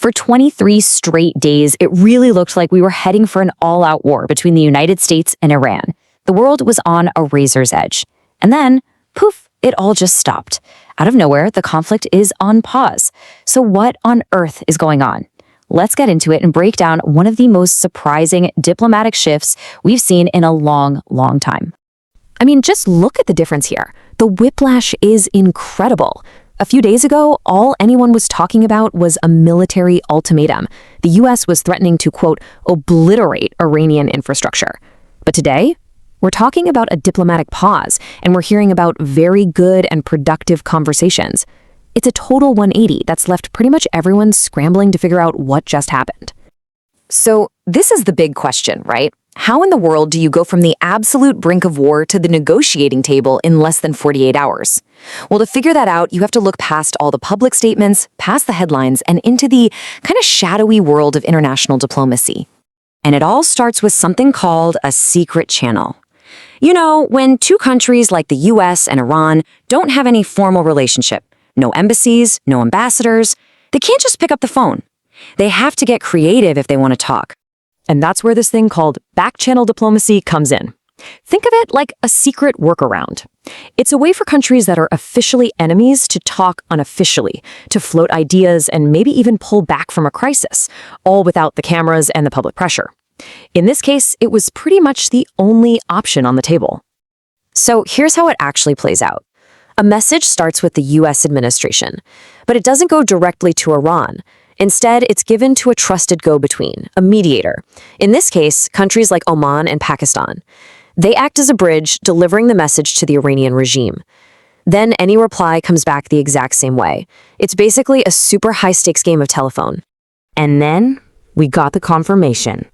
For 23 straight days, it really looked like we were heading for an all-out war between the United States and Iran. The world was on a razor's edge. And then, poof, it all just stopped. Out of nowhere, the conflict is on pause. So what on earth is going on? Let's get into it and break down one of the most surprising diplomatic shifts we've seen in a long, long time. I mean, just look at the difference here. The whiplash is incredible. A few days ago, all anyone was talking about was a military ultimatum. The US was threatening to, quote, obliterate Iranian infrastructure. But today, we're talking about a diplomatic pause, and we're hearing about very good and productive conversations. It's a total 180 that's left pretty much everyone scrambling to figure out what just happened. So this is the big question, right? How in the world do you go from the absolute brink of war to the negotiating table in less than 48 hours? Well, to figure that out, you have to look past all the public statements, past the headlines, and into the kind of shadowy world of international diplomacy. And it all starts with something called a secret channel. You know, when two countries like the US and Iran don't have any formal relationship, no embassies, no ambassadors, they can't just pick up the phone. They have to get creative if they want to talk. And that's where this thing called back-channel diplomacy comes in. Think of it like a secret workaround. It's a way for countries that are officially enemies to talk unofficially, to float ideas and maybe even pull back from a crisis, all without the cameras and the public pressure. In this case, it was pretty much the only option on the table. So here's how it actually plays out. A message starts with the US administration, but it doesn't go directly to Iran. Instead, it's given to a trusted go-between, a mediator. In this case, countries like Oman and Pakistan. They act as a bridge, delivering the message to the Iranian regime. Then any reply comes back the exact same way. It's basically a super high-stakes game of telephone. And then we got the confirmation.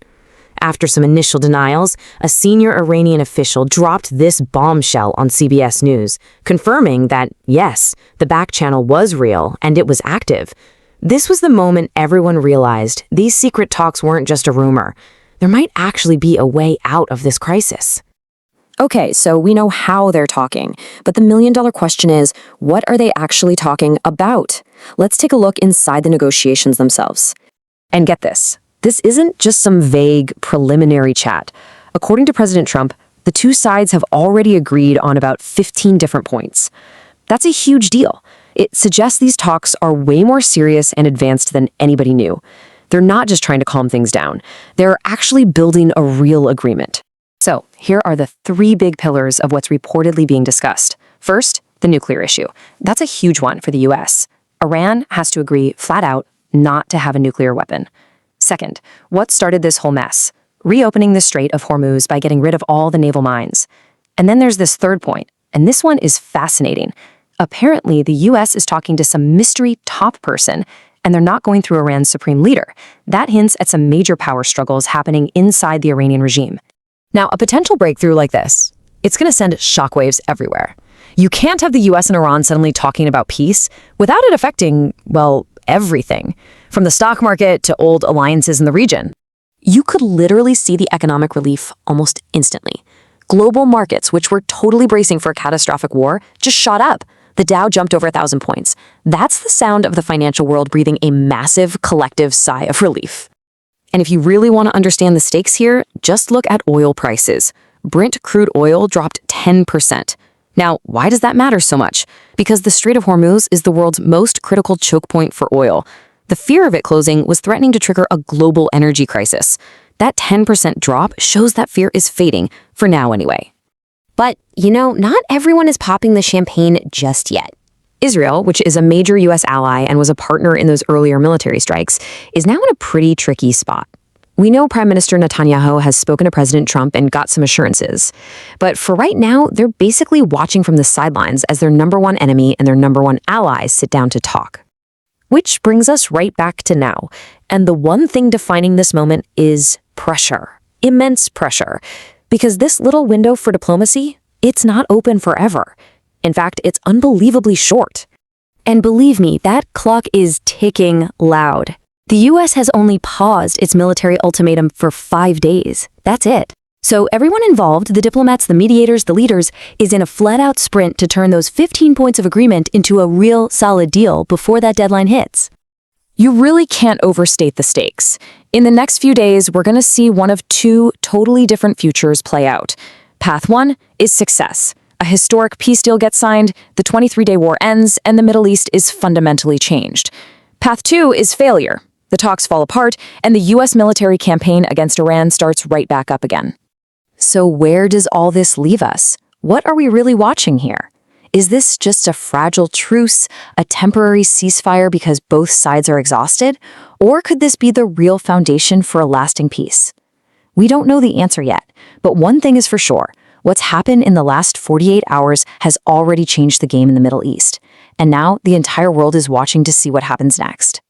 After some initial denials, a senior Iranian official dropped this bombshell on CBS News, confirming that, yes, the back channel was real and it was active. This was the moment everyone realized these secret talks weren't just a rumor. There might actually be a way out of this crisis. Okay, so we know how they're talking, but the million-dollar question is, what are they actually talking about? Let's take a look inside the negotiations themselves. And get this. This isn't just some vague, preliminary chat. According to President Trump, the two sides have already agreed on about 15 different points. That's a huge deal. It suggests these talks are way more serious and advanced than anybody knew. They're not just trying to calm things down. They're actually building a real agreement. So here are the three big pillars of what's reportedly being discussed. First, the nuclear issue. That's a huge one for the US. Iran has to agree flat out not to have a nuclear weapon. Second, what started this whole mess? Reopening the Strait of Hormuz by getting rid of all the naval mines. And then there's this third point, and this one is fascinating. Apparently, the US is talking to some mystery top person, and they're not going through Iran's supreme leader. That hints at some major power struggles happening inside the Iranian regime. Now, a potential breakthrough like this, it's going to send shockwaves everywhere. You can't have the US and Iran suddenly talking about peace without it affecting, well, everything, from the stock market to old alliances in the region. You could literally see the economic relief almost instantly. Global markets, which were totally bracing for a catastrophic war, just shot up. The Dow jumped over 1,000 points. That's the sound of the financial world breathing a massive collective sigh of relief. And if you really want to understand the stakes here, just look at oil prices. Brent crude oil dropped 10%. Now, why does that matter so much? Because the Strait of Hormuz is the world's most critical choke point for oil. The fear of it closing was threatening to trigger a global energy crisis. That 10% drop shows that fear is fading, for now anyway. But, you know, not everyone is popping the champagne just yet. Israel, which is a major US ally and was a partner in those earlier military strikes, is now in a pretty tricky spot. We know Prime Minister Netanyahu has spoken to President Trump and got some assurances. But for right now, they're basically watching from the sidelines as their number one enemy and their number one allies sit down to talk. Which brings us right back to now. And the one thing defining this moment is pressure. Immense pressure. Because this little window for diplomacy, it's not open forever. In fact, it's unbelievably short. And believe me, that clock is ticking loud. The US has only paused its military ultimatum for 5 days. That's it. So everyone involved, the diplomats, the mediators, the leaders, is in a flat-out sprint to turn those 15 points of agreement into a real solid deal before that deadline hits. You really can't overstate the stakes. In the next few days, we're going to see one of two totally different futures play out. Path 1 is success. A historic peace deal gets signed, the 23-day war ends, and the Middle East is fundamentally changed. Path 2 is failure. The talks fall apart, and the U.S. military campaign against Iran starts right back up again. So where does all this leave us? What are we really watching here? Is this just a fragile truce, a temporary ceasefire because both sides are exhausted? Or could this be the real foundation for a lasting peace? We don't know the answer yet, but one thing is for sure. What's happened in the last 48 hours has already changed the game in the Middle East. And now the entire world is watching to see what happens next.